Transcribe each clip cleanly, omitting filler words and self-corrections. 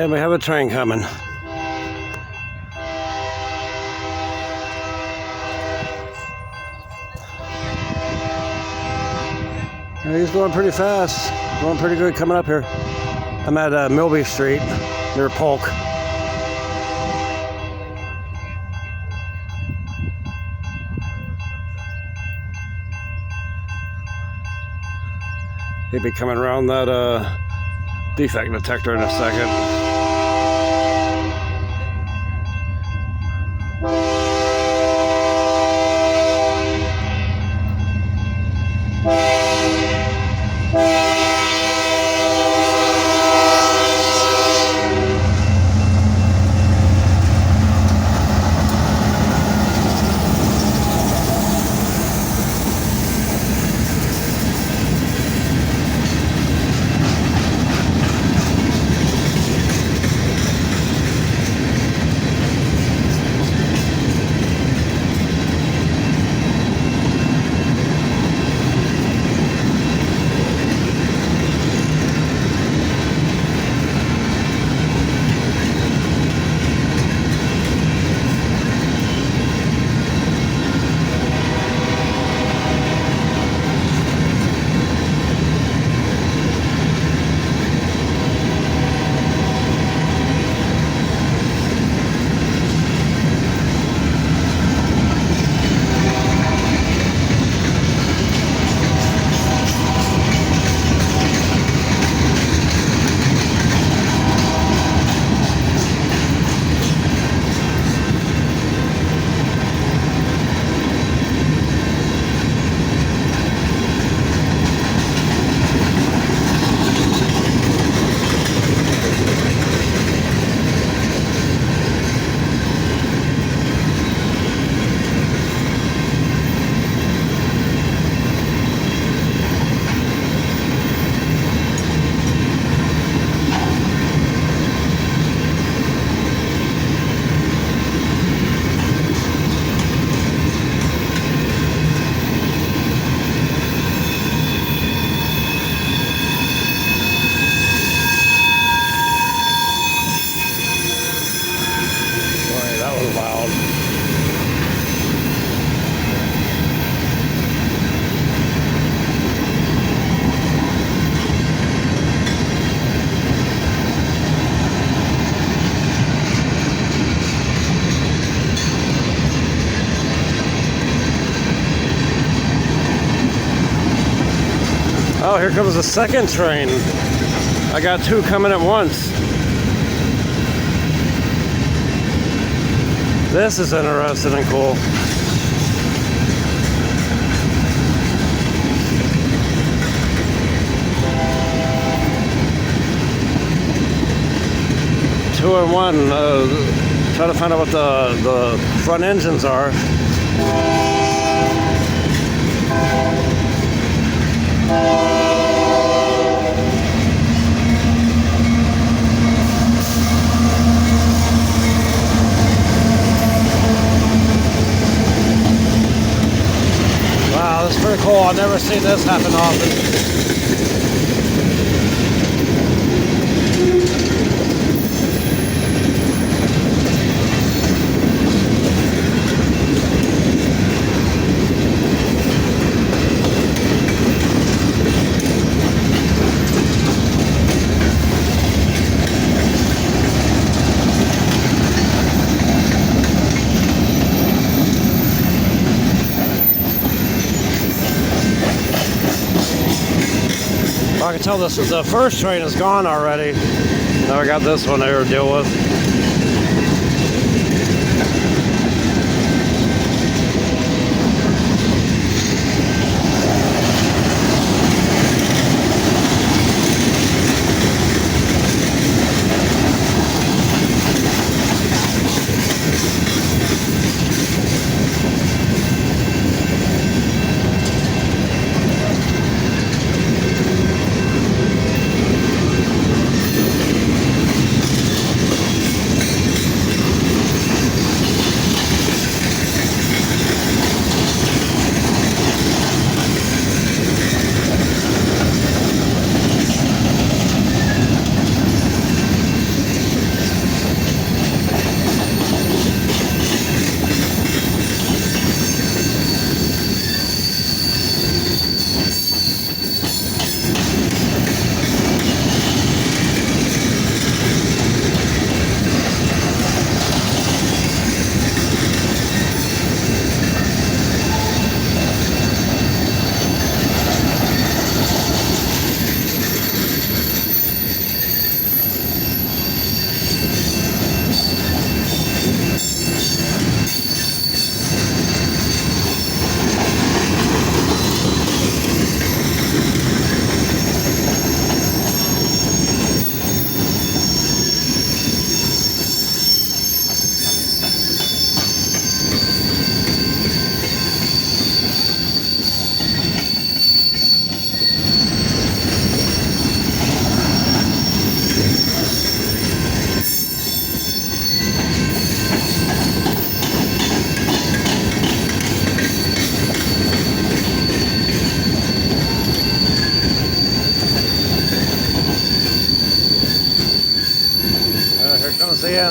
And we have a train coming. He's going pretty fast. Going pretty good coming up here. I'm at Milby Street near Polk. He'll be coming around that defect detector in a second. Oh, here comes the second train. I got two coming at once. This is interesting and cool. Two in one. Trying to find out what the front engines are. Wow, that's pretty cool. I've never seen this happen often. I can tell the first train is gone already. Now I got this one there to deal with.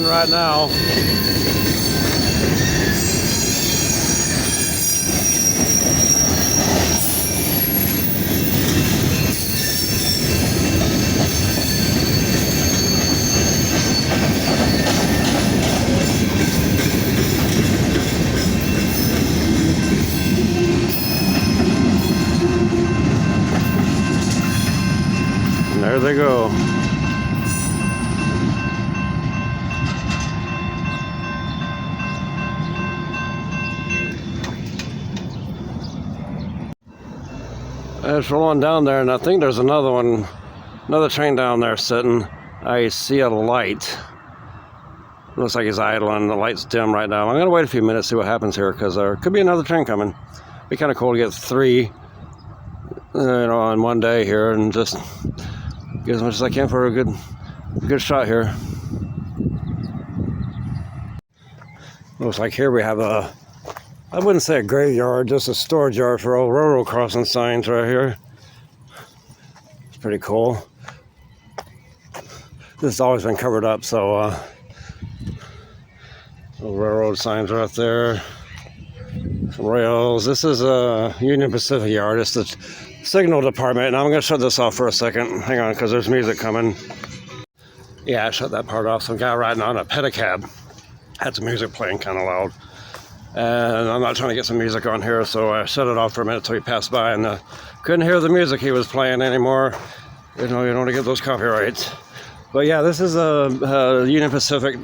in right now. And there they go. It's rolling down there, and I think there's another one, another train down there sitting. I see a light. Looks like he's idling. The light's dim right now. I'm gonna wait a few minutes, see what happens here, because there could be another train coming. Be kind of cool to get 3, on one day here, and just get as much as I can for a good shot here. Looks like here we have I wouldn't say a graveyard, just a storage yard for old railroad crossing signs right here. It's pretty cool. This has always been covered up, so railroad signs right there. Some rails. This is a Union Pacific yard. It's the signal department. Now I'm going to shut this off for a second. Hang on, because there's music coming. Yeah, I shut that part off. Some guy riding on a pedicab had some music playing kind of loud. And I'm not trying to get some music on here, so I shut it off for a minute until he passed by, and couldn't hear the music he was playing anymore. You don't want to get those copyrights. But yeah, this is a Union Pacific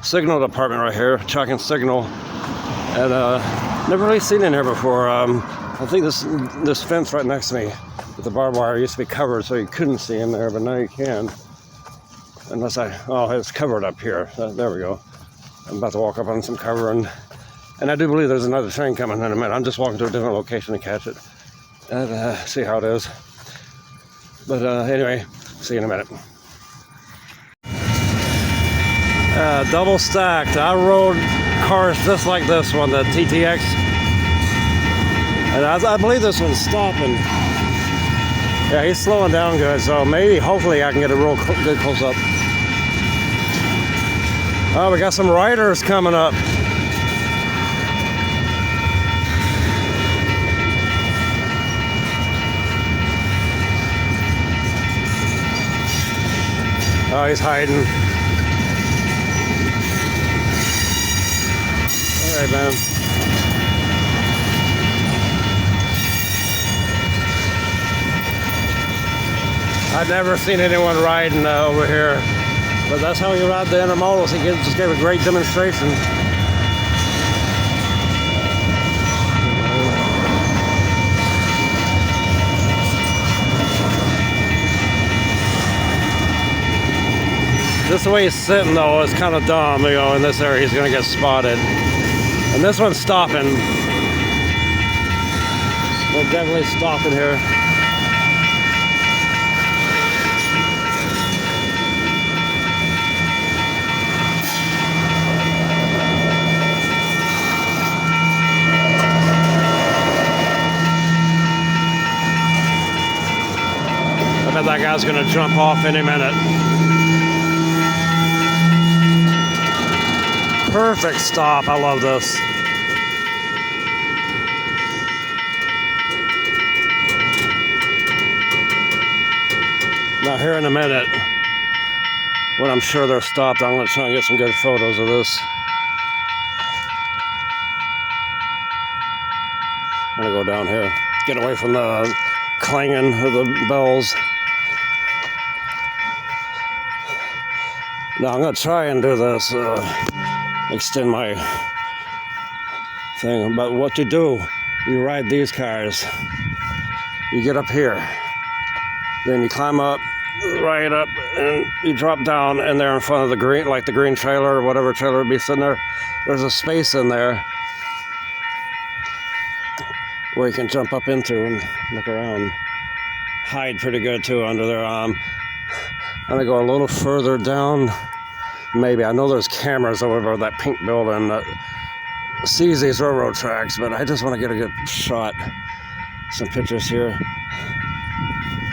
signal department right here, tracking signal. And never really seen in here before. I think this fence right next to me with the barbed wire used to be covered, so you couldn't see in there, but now you can. Unless it's covered up here. There we go. I'm about to walk up on some cover, and I do believe there's another train coming in a minute. I'm just walking to a different location to catch it and see how it is. But anyway, see you in a minute. Double stacked. I rode cars just like this one, the TTX. And I believe this one's stopping. Yeah, he's slowing down good, so hopefully I can get a real good close-up. Oh, we got some riders coming up. Oh, he's hiding. All right, man. I've never seen anyone riding over here, but that's how you ride the Intermodal. So he just gave a great demonstration. This way he's sitting though is kind of dumb, in this area he's going to get spotted. And this one's stopping. They're definitely stopping here. I bet that guy's going to jump off any minute. Perfect stop. I love this. Now here in a minute, when I'm sure they're stopped, I'm going to try and get some good photos of this. I'm going to go down here, get away from the clanging of the bells. Now I'm going to try and do this. Extend my thing. But what you do, you ride these cars, you get up here, then you climb up, right up, and you drop down, and they're in front of the green, like the green trailer or whatever trailer would be sitting there. There's a space in there where you can jump up into and look around. Hide pretty good too under there. I'm gonna go a little further down. Maybe. I know there's cameras over that pink building that sees these railroad tracks, but I just want to get a good shot. Some pictures here.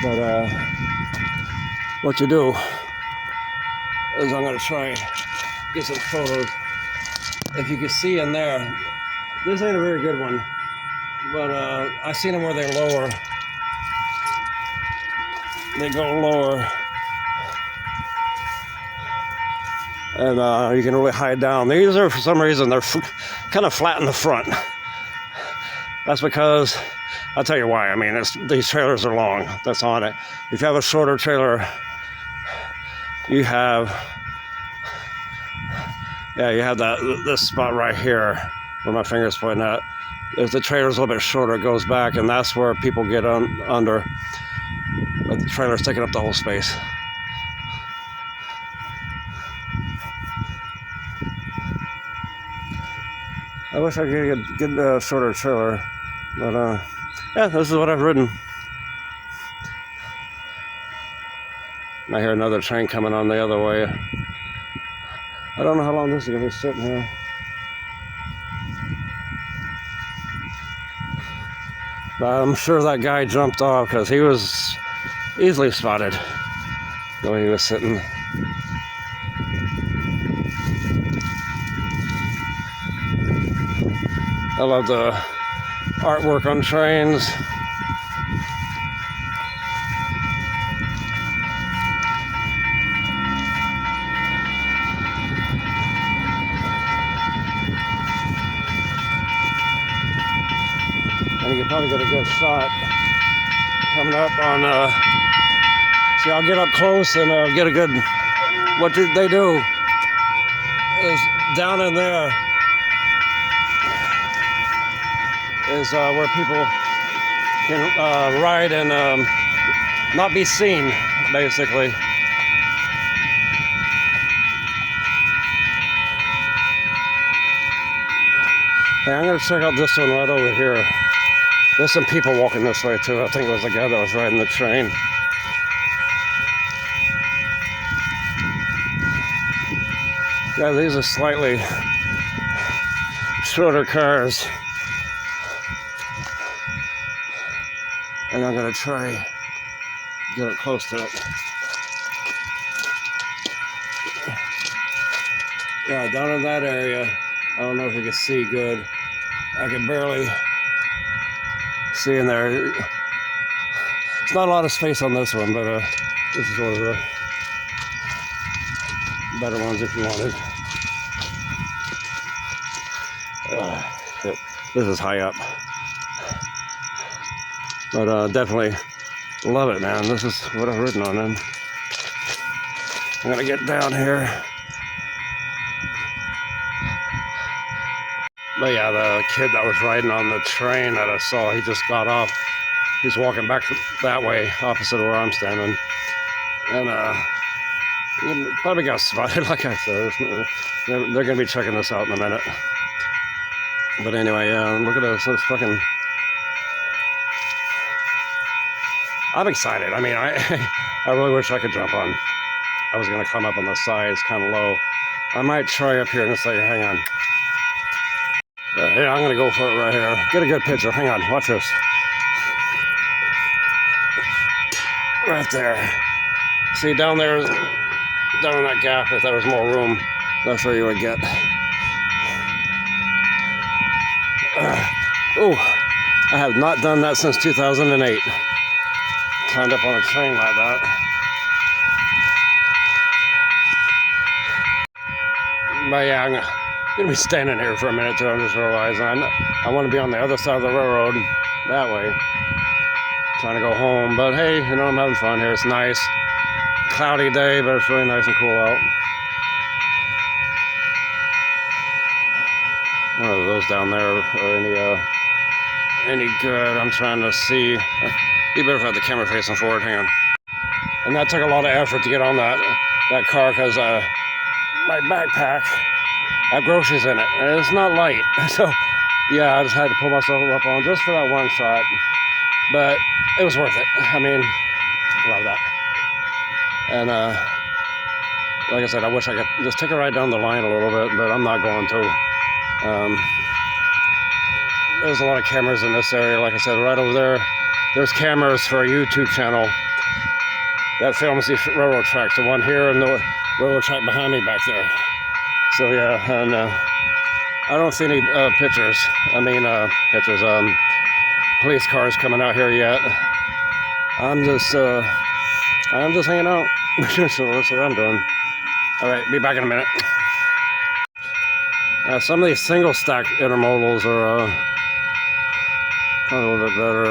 But what you do is I'm going to try get some photos. If you can see in there, this ain't a very good one, but I seen them where they lower. They go lower, and you can really hide down. These are, for some reason, they're kind of flat in the front. That's because, I'll tell you why. I mean, these trailers are long. That's on it. If you have a shorter trailer, you have this spot right here where my finger's pointing at. If the trailer's a little bit shorter, it goes back, and that's where people get under. But the trailer's taking up the whole space. I wish I could get a shorter trailer, but yeah, this is what I've ridden. I hear another train coming on the other way. I don't know how long this is going to be sitting here. But I'm sure that guy jumped off because he was easily spotted the way he was sitting. I love the artwork on trains. And you can probably get a good shot coming up on, see, I'll get up close and get a good, what did they do is down in there is where people can ride and not be seen, basically. Hey, I'm going to check out this one right over here. There's some people walking this way too. I think it was the guy that was riding the train. Yeah, these are slightly shorter cars. And I'm going to try get up close to it. Yeah, down in that area, I don't know if you can see good. I can barely see in there. It's not a lot of space on this one, but this is one of the better ones if you wanted. This is high up. But definitely love it, man. This is what I've ridden on them. I'm gonna get down here. But yeah, the kid that was riding on the train that I saw, he just got off. He's walking back that way, opposite of where I'm standing. And he probably got spotted, like I said. They're gonna be checking this out in a minute. But anyway, look at this. It's fucking... I'm excited. I mean, I really wish I could jump on. I was gonna climb up on the side. It's kind of low. I might try up here in a second. Hang on. Yeah, I'm gonna go for it right here. Get a good picture. Hang on, watch this. Right there. See, down there, down in that gap, if there was more room, that's where you would get. Oh, I have not done that since 2008. Climbed up on a train like that. But yeah, I'm gonna be standing here for a minute too. I'm just realizing I want to be on the other side of the railroad that way, trying to go home. But hey, you know, I'm having fun here. It's nice, cloudy day, but it's really nice and cool out. One of those down there are any good? I'm trying to see. You better have the camera facing forward. Hang on. And that took a lot of effort to get on that car because my backpack had groceries in it, and it's not light. So yeah, I just had to pull myself up on just for that one shot. But it was worth it. I mean, love that. And like I said, I wish I could just take it right down the line a little bit, but I'm not going to. There's a lot of cameras in this area. Like I said, right over there, there's cameras for a YouTube channel that films these railroad tracks. The one here and the railroad track behind me back there. So yeah, and I don't see any pictures. Pictures. Police cars coming out here yet. I'm just hanging out. So that's what I'm doing. All right, be back in a minute. Some of these single stack intermodals are probably a little bit better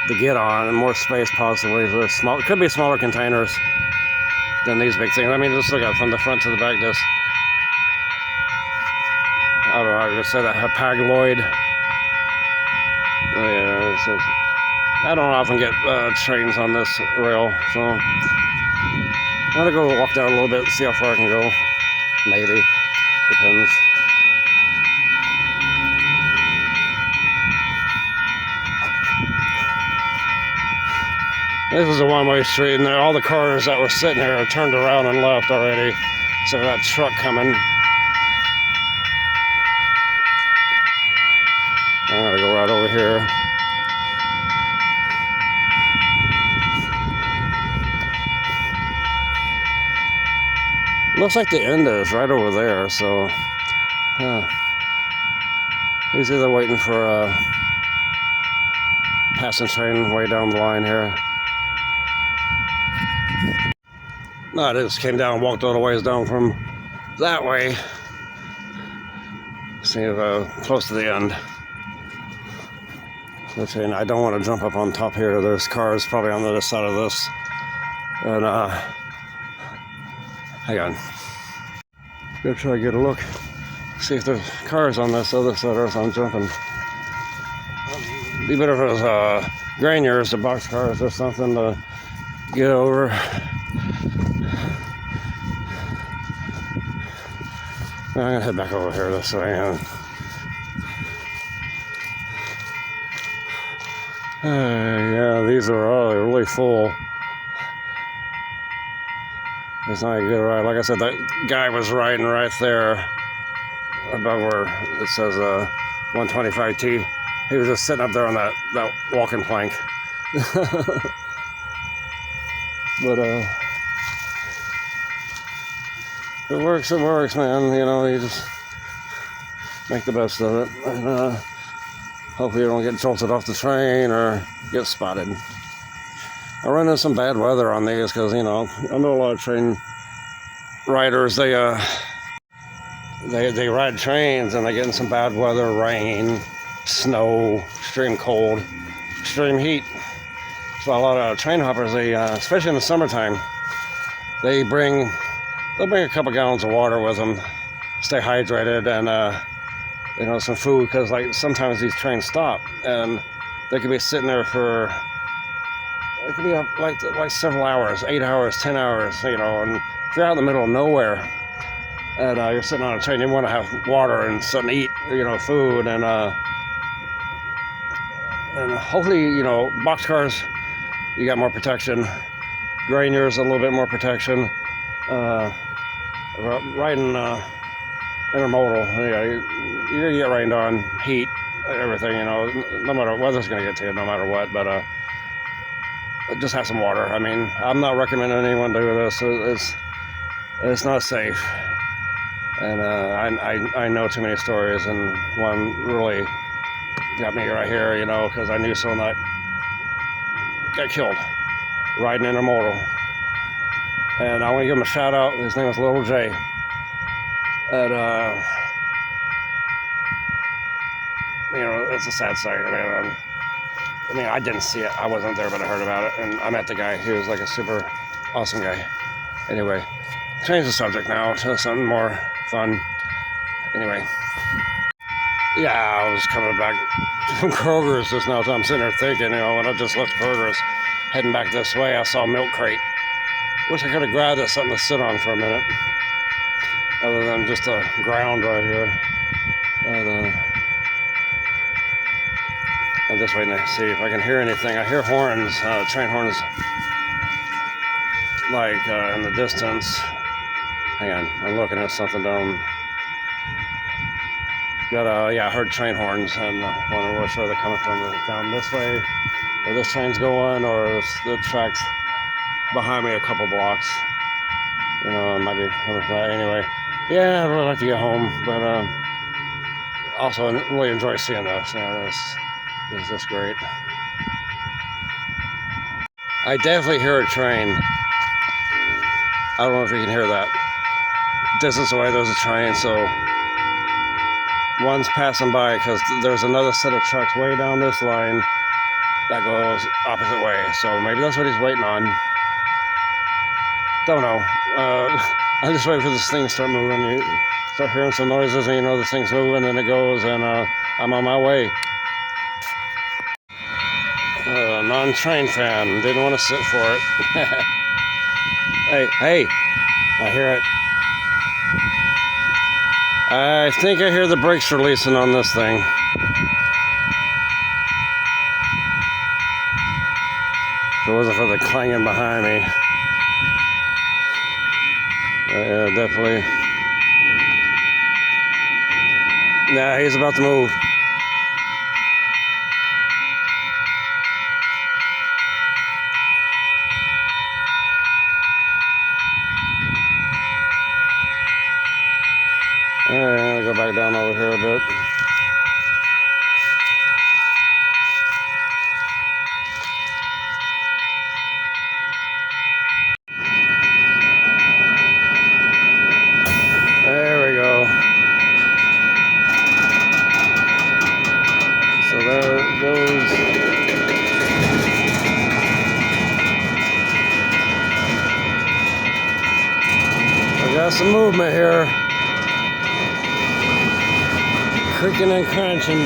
to get on, and more space possibly. The small, it could be smaller containers than these big things. I mean, just look at from the front to the back. This, I don't know how to say that. Hapagloid. Oh, yeah, I don't often get trains on this rail, so I'm gonna go walk down a little bit, see how far I can go. Maybe, depends. This is a one-way street, and all the cars that were sitting here are turned around and left already. So that truck coming. I gotta go right over here. Looks like the end is right over there, so he's either waiting for a passing train way down the line here. No, I just came down and walked all the ways down from that way. See if close to the end. And I don't want to jump up on top here. There's cars probably on the other side of this. And hang on. Go try to get a look. See if there's cars on this other side or I'm jumping. Be better if it was grainiers, the box cars or something to get over. I'm gonna head back over here this way. Yeah, these are all really full. It's not a good ride. Like I said, that guy was riding right there above where it says 125T. He was just sitting up there on that walking plank. But if it works, man. You know, you just make the best of it. And hopefully you don't get jolted off the train or get spotted. I run into some bad weather on these because, you know, I know a lot of train riders, they ride trains and they get in some bad weather, rain, snow, extreme cold, extreme heat. So a lot of train hoppers, they especially in the summertime, they'll bring a couple gallons of water with them, stay hydrated, and you know, some food, because like sometimes these trains stop and they could be sitting there for, it could be like several hours, 8 hours, 10 hours, you know. And if you're out in the middle of nowhere and you're sitting on a train, you want to have water and something to eat, you know, food, and hopefully, you know, boxcars, you got more protection. Grainiers, a little bit more protection. Riding intermodal, yeah, you're gonna get rained on, heat, everything, you know. No matter, weather's gonna get to you no matter what. But just have some water. I mean, I'm not recommending anyone do this. It's not safe, and I know too many stories, and one really got me right here, you know, because I knew someone that got killed riding intermodal, and I want to give him a shout out. His name was Little J, and you know, it's a sad sight. I mean, I didn't see it. I wasn't there, but I heard about it, and I met the guy. He was like a super awesome guy. Anyway, change the subject now to something more fun. Anyway, yeah, I was coming back from Kroger's just now, so I'm sitting there thinking, you know, when I just left Kroger's, heading back this way, I saw a milk crate. Wish I could have grabbed it, something to sit on for a minute, other than just a ground right here. And, I'm just waiting to see if I can hear anything. I hear horns, train horns, like in the distance. Hang on, I'm looking at something down. Yeah, I heard train horns, and I wonder which way they're coming from. Down this way, where this train's going, or the tracks behind me a couple blocks. You know, it might be anyway. Yeah, I'd really like to get home, but also really enjoy seeing this. You know, this is just great. I definitely hear a train. I don't know if you can hear that. Distance away, there's a train, so one's passing by because there's another set of trucks way down this line that goes opposite way. So maybe that's what he's waiting on. Don't know. I just wait for this thing to start moving. You start hearing some noises, and you know this thing's moving, and it goes, and I'm on my way. Non-train fan. Didn't want to sit for it. Hey, I hear it. I think I hear the brakes releasing on this thing. If it wasn't for the clanging behind me. Yeah, definitely. Nah, he's about to move. Alright, I'm gonna go back down over here a bit. There we go. So there it goes. I got some movement here. Creaking and crunching.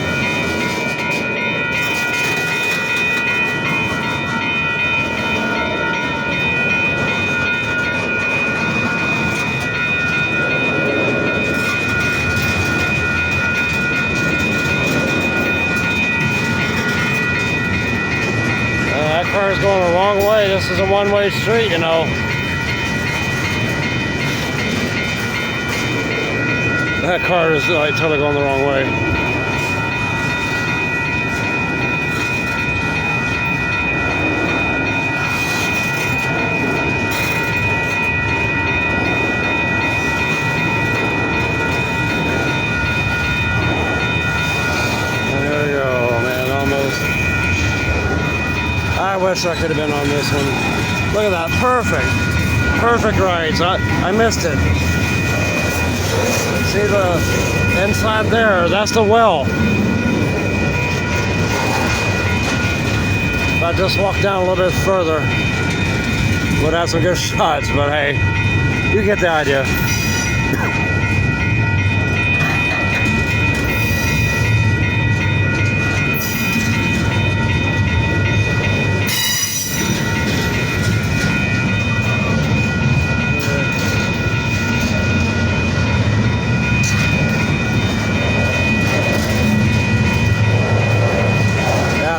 That car is going the wrong way. This is a one-way street, you know. That car is like totally going the wrong way. There we go, man, almost. I wish I could have been on this one. Look at that, perfect rides. I missed it. See the inside there, that's the well. If I just walk down a little bit further, would have some good shots, but hey, you get the idea.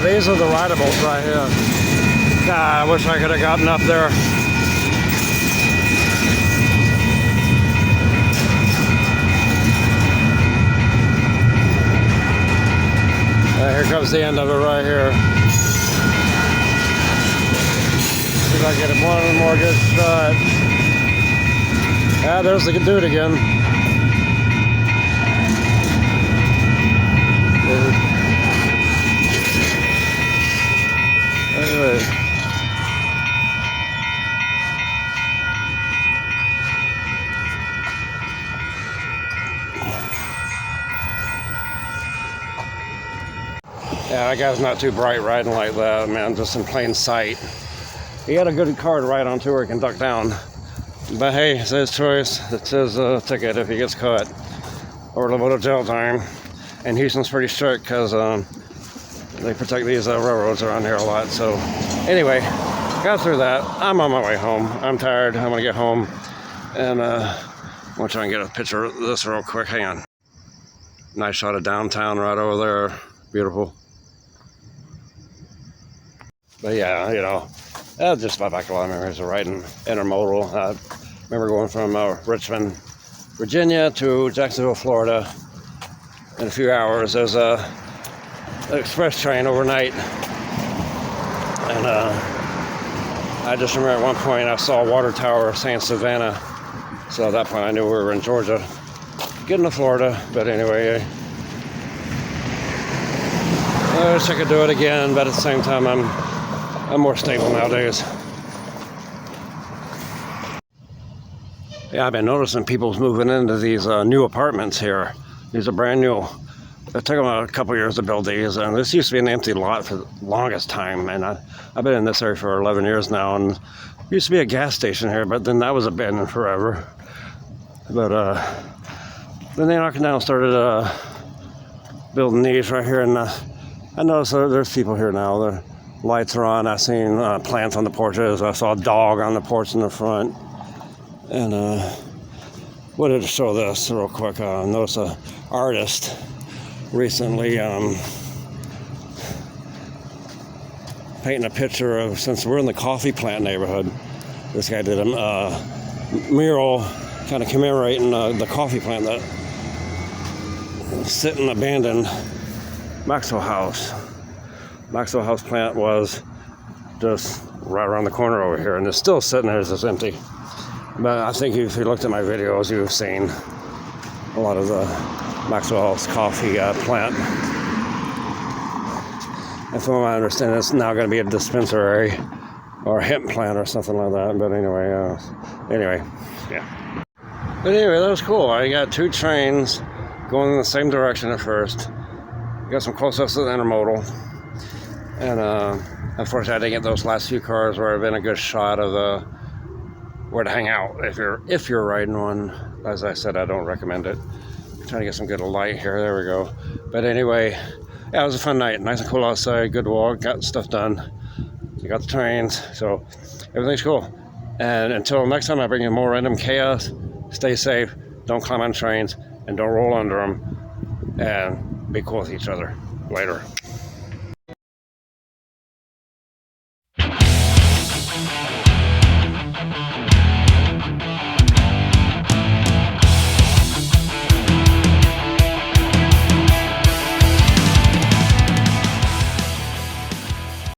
These are the rideables right here. God, I wish I could have gotten up there. Here comes the end of it right here. See if I can get one more good shot. Yeah, there's the dude again. Anyway. Yeah, that guy's not too bright riding like that, man, just in plain sight. He had a good card right on to where he can duck down. But hey, it's his choice. It's his ticket if he gets caught. Or a little bit of jail time. And Houston's pretty strict because they protect these railroads around here a lot. So anyway, got through that. I'm on my way home. I'm tired. I'm going to get home. And I'm going to try and get a picture of this real quick. Hang on. Nice shot of downtown right over there. Beautiful. But yeah, you know, just my back a lot of memories of riding Intermodal. I remember going from Richmond, Virginia to Jacksonville, Florida in a few hours. There's an express train overnight. And I just remember at one point I saw a water tower saying Savannah So at that point I knew we were in Georgia, getting to Florida. But anyway, I wish I could do it again, but at the same time I'm more stable nowadays. Yeah, I've been noticing people's moving into these new apartments here. These are brand new. It took them a couple years to build these, and this used to be an empty lot for the longest time. And I've been in this area for 11 years now, and it used to be a gas station here, but then that was abandoned forever. But then they knocked it down and started building these right here, and I noticed there's people here now. The lights are on. I've seen plants on the porches. I saw a dog on the porch in the front. And wanted to show this real quick. I noticed an artist recently painting a picture of, since we're in the coffee plant neighborhood, this guy did a mural kind of commemorating the coffee plant that sitting abandoned Maxwell House. Maxwell House plant was just right around the corner over here, and it's still sitting there, it's just empty. But I think if you looked at my videos, you've seen a lot of the Maxwell's coffee plant. And from what I understand, it's now going to be a dispensary or a hemp plant or something like that. But anyway, yeah. But anyway, that was cool. I got 2 trains going in the same direction at first. Got some close-ups to the Intermodal. And unfortunately, I didn't get those last few cars where I've been a good shot of where to hang out if you're riding one. As I said, I don't recommend it. I'm trying to get some good light here. There we go. But anyway, yeah, it was a fun night. Nice and cool outside. Good walk. Got stuff done. You got the trains. So everything's cool. And until next time I bring you more random chaos, stay safe. Don't climb on trains and don't roll under them. And be cool with each other. Later.